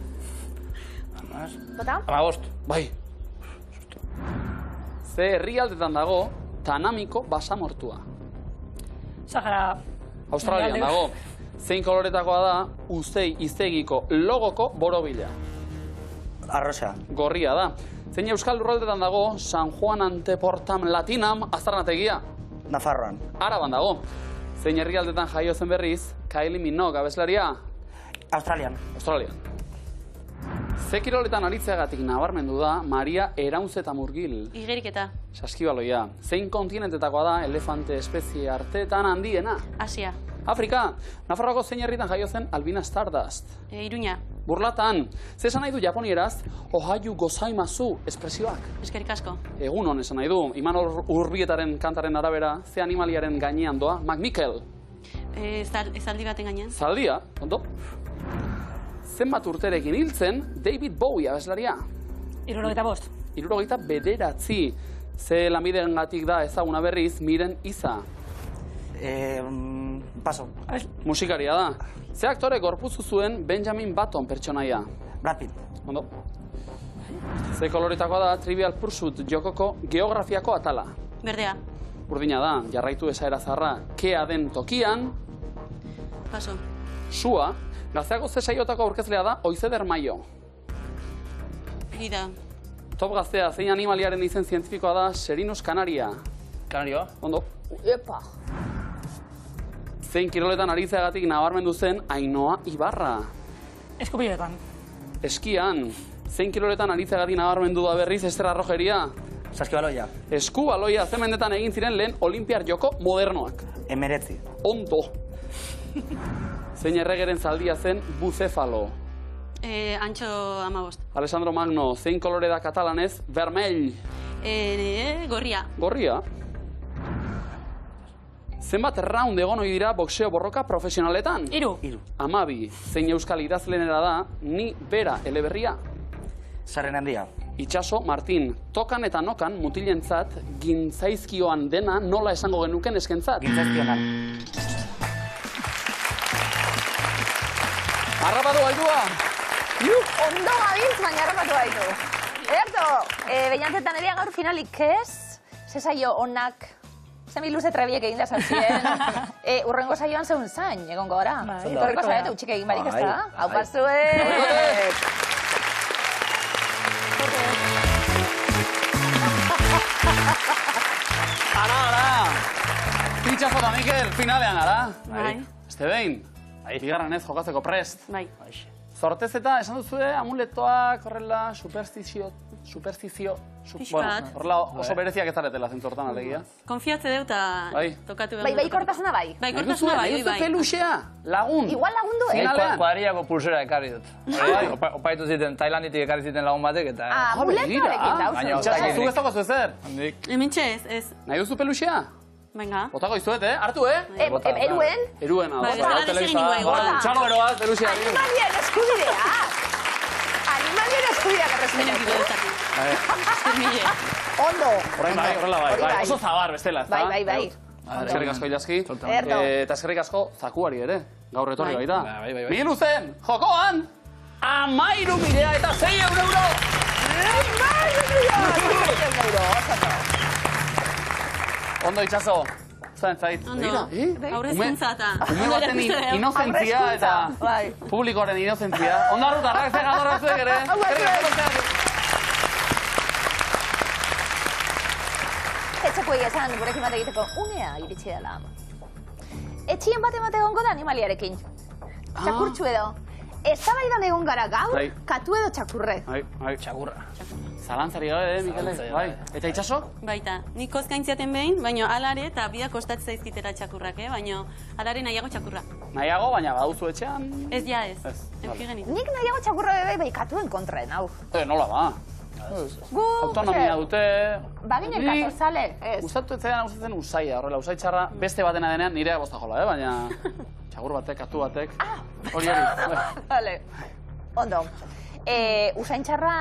Bota? 15. Bai. Ze herrialdetan dago Tanamiko basamortua? Sahara. Australian dago. Zein koloretakoa da Uzei iztegiko logoko borobila? Arrosa. Gorria da. Zein euskal lurraldetan dago San Juan Anteportam Latinam aztarnategia? Nafarroan. Araban dago. Zein herrialdetan jaio zen berriz Kylie Minogue abeslaria? Australian. Ze kiroletan aritzeagatik nabarmendu da Maria Eraunzeta Murgil? Igeriketa. Saskibaloia. Zein kontinentetakoa da elefante espezie arteetan handiena? Asia. Afrika. Nafarroako zein herritan jaio zen Albina Stardust? Iruña. Burlatan. Ze esan nahi du japonieraz Ohayu gozaimazu espresioak? Eskerrik asko. Egun hon esan nahi du. Imanol Urbietaren kantaren arabera, ze animaliaren gainean doa? McMichael. Zaldi baten gainean. Zaldia, ondo? Zenbat urterekin hiltzen David Bowie abeslaria? 75. 79. Ze lanbideengatik da ezaguna berriz Miren Iza? Paso. Musikaria da. Ze aktore gorputzu zuen Benjamin Button pertsonaia? Brad Pitt. Ondo. Ze koloretakoa da Trivial Pursuit jokoko geografiako atala? Berdea. Urdina da, jarraitu esaera zarra, kea den tokian? Paso. Sua, Gazteako ze saiotako aurkezlea da Oizeder Maio? Gida. Top Gaztea, zein animaliaren izen zientifikoa da Serinus canaria? Kanarioa. Ondo. Epa. Zein kiroletan aritzeagatik nabarmendu zen Ainhoa Ibarra? Eskubiletan. Eskian, zein kiroletan aritzeagatik nabarmendu da berriz Ester Arrojeria? Saskibaloia. Eskubaloia, ze mendetan egin ziren lehen olimpiar joko modernoak? 19. Ondo. Zein erregeren zaldia zen Bucefalo? Antxo 15. Alessandro Magno, zein kolore da katalanez? Vermell. Gorria. Gorria. Zenbat round egon ohi dira boxeo borroka profesionaletan? 3. 12. Zein euskal idazlenera da, ni bera eleberria? Sarren handia. Itxaso, Martin, tokan eta nokan mutilentzat gintzaizkioan dena nola esango genuken eskentzat? Gintzaizkionan. Harrapatu gaitua! Ondo gabiltz, baina harrapatu gaitu. Ederto, behinantzetan eria gaur finalik ez? Ze saio onak, ze miluze trebiek egin da zantzien. Urrengo saioan zeun zain, egongo gara. Torriko saioa utxik egin barik ez da? Hau pasuek! Ara! Itxaso eta Mikel, finalean, ara? Este behin, bigarren ez jokatzeko prest. Bai. Zortez eta esan duzue amuletoak horrela superstizio, horrela oso bereziak ez zaretela zentzortan alegia. Konfiatze deu eta tokatu behar. Bai, kortasuna bai. Bai, kortasuna bai. Nahi duzu peluxea, lagun. Igual lagundu, Finalean. Kuadriako pulsera ekarri dut. Opaitu ziten, Tailanditik ekarri ziten lagun batek eta... Amuletoarekin dauzu. Itxaso, zu ez dagoaz ezer? Hementxe ez. Nahi duzu peluxea? Venga. Botako izuet, Hartu, Eruen? Eruen, hau. Txalo beroaz, peluxea. Animalien eskubidea. Animalien eskubidea errespetatu. Ondo. Horrela bai. Oso zabar bestela, ez da? Bai. Eskerrik asko Ilaski. Eta eskerrik asko Zakuari ere. Gaur etorri baita. Miguel Luzen, jokoan, 13.000 eta 6 euro! 13.000 euro! Ondo Itxaso. Zain zait. Ondo. Aurrezkuntza eta... Ume baten inozentzia eta publikoaren inozentzia. Ondo arrutarrak ze gadorra zuek ere. Etxeko esan gurekin bat egiteko unea iritsi dela. Etxien bat egongo da animaliarekin. Txakurtxu edo. Eztabaidan egon gara gaur, katu edo txakurre. Txakurra. Zalantzari gabe, Mikele? Bai. Eta Itxaso? Baita. Nik kozkaintziaten behin, baina alare eta bidak kostatzen zaizkitera txakurrak, baina alare nahiago txakurra. Nahiago, baina baduzu etxean? Ez ja ez. Enfigenik. Nik nahiago txakurra bebe bai katuen kontraen, hau. Nola ba. Autonomia dute... Baginen katozale, ez. Gustatu etzen usaia, horrela, usaitxarra beste batena denean nirea bostajola, baina... Txakur batek, katu batek... Hori hori. Vale. Ondo. Usaintxarra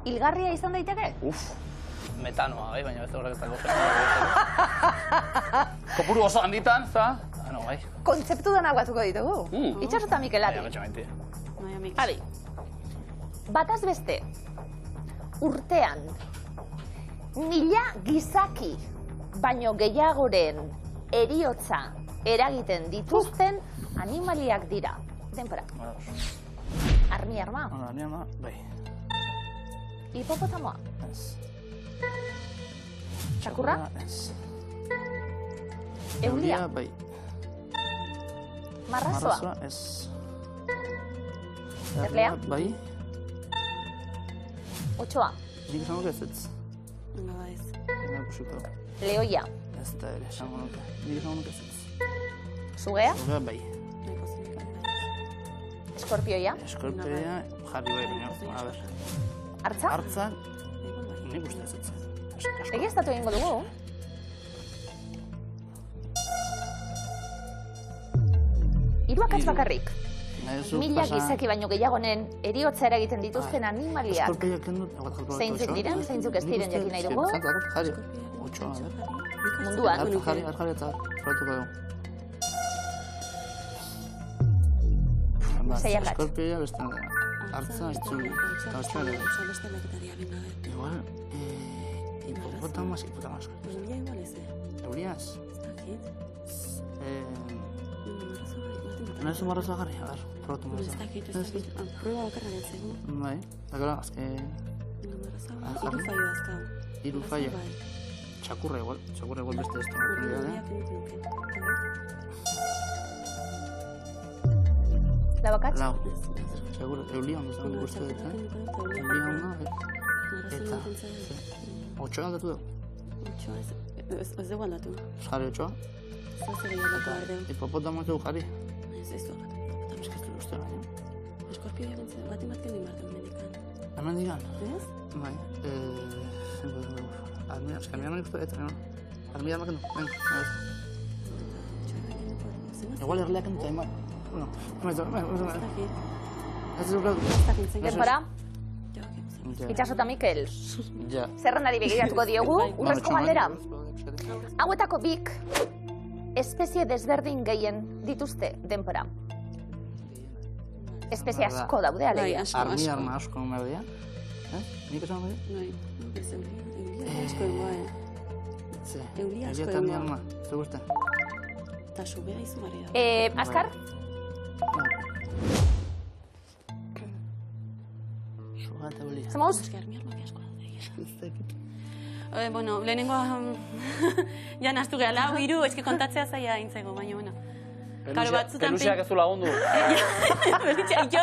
hilgarria izan daiteke? Metanoa, baina beste horrek ez dago. Kopuru oso handitan, za? Bai. Kontzeptu denak batuko ditugu. Itxaso eta Mikelati. Adi. Bataz beste, urtean, 1000 gizaki, baino gehiagoren heriotza eragiten dituzten animaliak dira. Denpora. Armi arma. Armi arma, bai. Hipopotamoa. Txakurra? Eulia? Bai. Marrazoa? Marrazoa, ez. Erlea? Bai. Otxoa? Nik esan nuke ez ez. Ba ez. Leoia? Ez da ere, esan nuke. Nik esan nuke ez ez. Zugea? Zugea, bai. Eskorpioia? Eskorpioia, jarri bai, baina, a ber. Artza? Artza, nik uste ez ez. Egiaztatu egingo dugu. Hiru akatz bakarrik. 1000 gizaki baino gehiagonen heriotza eragiten dituzten animaliak. Zeintzuk diren, zeintzuk ez diren jakin nahi dugu. Jarri, 8. Munduan. Jarri eta jarrituko dugu. Zeiakatz. Eskorpioia beste hartza, eta igual, hipopotamas. Euriaz? Nahizu marrazoa garri, a ber, probatu marrazoa. Prueba bakarra gatzegu. Bai, dakora, azke... Hiru fallo azkau. Hiru fallo. Txakurra igual beste ez da. Labakatz? Lau. Seguro, eulia ondo zago guzti dut, Eulia ondo, eta... 8 aldatu dugu. Ez dugu aldatu. Jarri 8? Zer aldatu behar dugu. Hipopotamoak dugu jarri. Ez du aldatu. Ez du uste baina. Eskorpioa gintzen, bat imartzen mendikan. Mendikan? Ez? Bai. Admiran ikustu eta, no? Admiran maken du, venga, a ver. Igual erleak entu taimar. Bueno, Denpora? Itxasota Mikel. Zerrendari begiratuko diogu, urrezko galdera. Hauetako bik, espezie desberdin gehien dituzte denpora. Espezie asko daude, alegia. Armi asko numerodia. Nik esan numerodia? Bai, eulia asko egoa, Eulia asko egoa. Zer guzti? Eta subea izu maria. Azkar? Suga eta eulia. Zemoz? Armi armak asko daude. Bueno, lehenengoa ja nastu gehala, hiru, eski kontatzea zaila intzego, baina, bueno. Pelusiak ez du lagundu.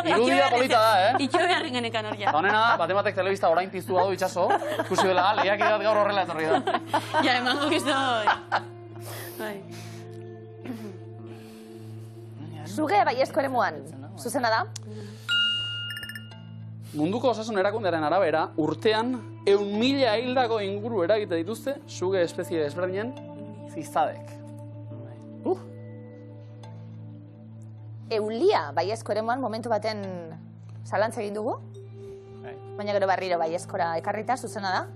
Irudia polita da, Itxo beharri genekan hor ja. Honena da, batematek telebista orain piztu badu itxaso, ikusi dela, lehiak idat gaur horrela etorri da. Ja, emango gizoi. Zuge baiezko eremuan, zuzena da? Munduko osasun erakundearen arabera, urtean 100.000 hildako inguru eragite dituzte suge espezie ezberdinen ziztadek. Eulia baiezko eremuan momentu baten zalantza egin dugu, baina gero barriro baiezkora ekarrita, zuzena da?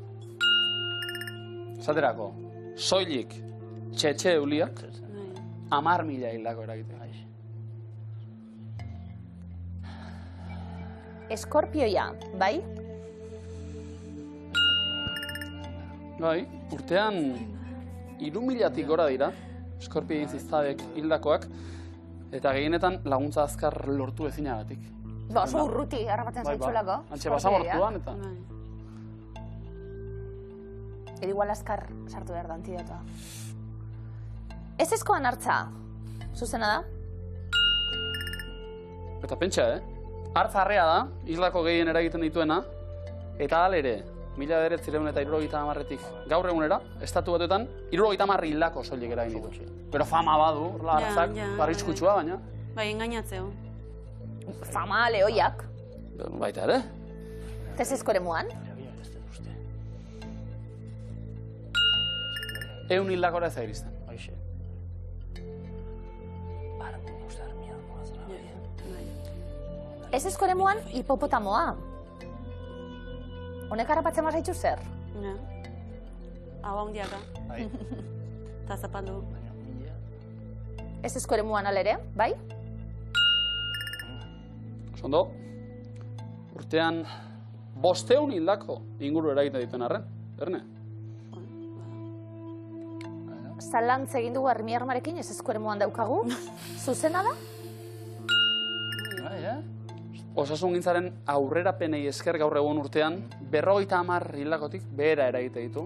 Zaterako, soilik txetxe euliak 10.000 hildako eragite. Eskorpioia, bai? Bai, urtean 3.000-tik gora dira, eskorpioien ziztadek hildakoak, eta gehienetan laguntza azkar lortu ezinagatik. Ba, oso urruti, harrapatzen zaitxolako. Antxe basamortuan eta... Edo igual azkar sartu behar da antidotoa. Ez ezkoan hartza, zuzena da? Eta pentsa, Hartza harrea da, islako gehien eragiten dituena, eta alere, 1970-tik gaur egunera, estatu batuetan, 70 hildako soilik eragin ditu. Pero fama badu, hartzak, arriskutsua, baina. Bai, engainatzeo. Fama lehoiak. Baita ere. Tezezko eremuan. 100 hildakora ez da iristen. Ez ezko eremuan, hipopotamoa. Honek harrapatzen mazaitzu zer? Ja. Hau handiaka. Eta zapaldu. Ez ezko eremuan alere, bai? Sondo, urtean 500 hildako inguru eragiten dituen arren, erne? Zalantz egin dugu armi armarekin, ez ezko eremuan daukagu. Zuzena da? Osasun gintzaren aurrerapenei esker gaur egun urtean, 50 hildakotik behera eragite ditu.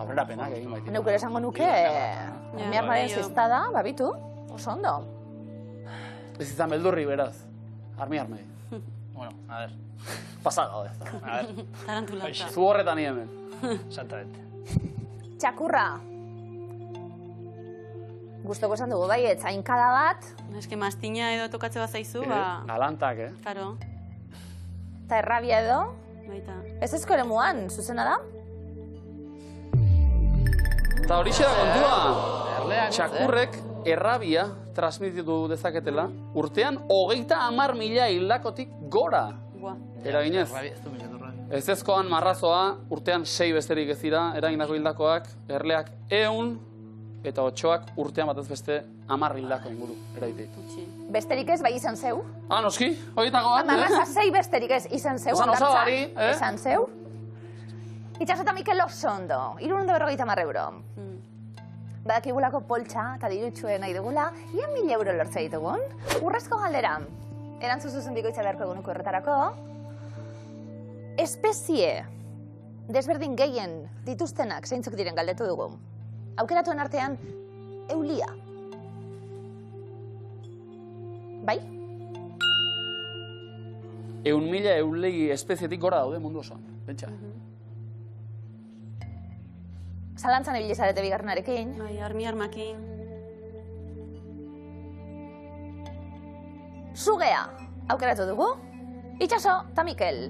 Aurrerapenak egin baitik. Neuk ere esango nuke, armi armaren ziztada, babitu, oso ondo. Ez izan beldurri, beraz. Armi armei. Bueno, a ver. Pasada, a ver. Tarantulata. Zu horretan hemen. Exactamente. Txakurra. Gustoko esan dugu, bai, zainkada bat. Eske mastina edo tokatze bat zaizu, ba... Galantak, Karo. Eta errabia edo. Baita. Ez ezko eremuan, zuzena da? Eta horixe da kontua. Txakurrek errabia transmititu dezaketela, urtean 30.000 hildakotik gora. Eraginez. Ez ezkoan marrazoa, urtean 6 besterik ez dira, eragindako hildakoak, erleak 100, eta 8ak urtean batez beste 10 hildako inguru eragite ditu. Besterik ez, bai izan zeu. Ah, noski, horietako bat. Marraza 6 besterik ez, izan zeu. Osan osabari, izan zeu. Itxasota Mikel oso ondo, 350 euro. Badakigulako poltsa eta dirutxue nahi dugula, ia 1.000 euro lortze ditugun. Urrezko galdera, erantzu zuzen bikoitza beharko egunuko erretarako. Espezie desberdin gehien dituztenak zeintzuk diren galdetu dugu. Aukeratuen artean, eulia. Bai? 100.000 eulegi espezietik gora daude mundu osoan, pentsa. Zalantzan ibilizarete bigarrenarekin. Bai, armi armakin. Sugea. aukeratu dugu. Itxaso eta Mikel.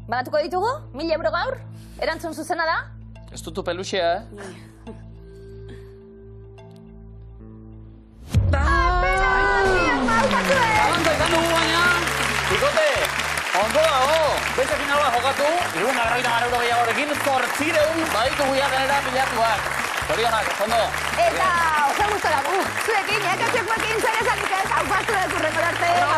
Banatuko ditugu? 1000 euro gaur? Erantzun zuzena da? Ez dutu peluxea, Zalantza izan dugu baina, Bikote, ondo dago, beste finala jokatu, 250 euro gehiagorekin, 800 baditu guia denera pilatuak. Zorionak, ondo. Eta, oso gustora gu, zuekin, ekatxekoekin, zer esanik ez, hau pastu dut urrengo arte.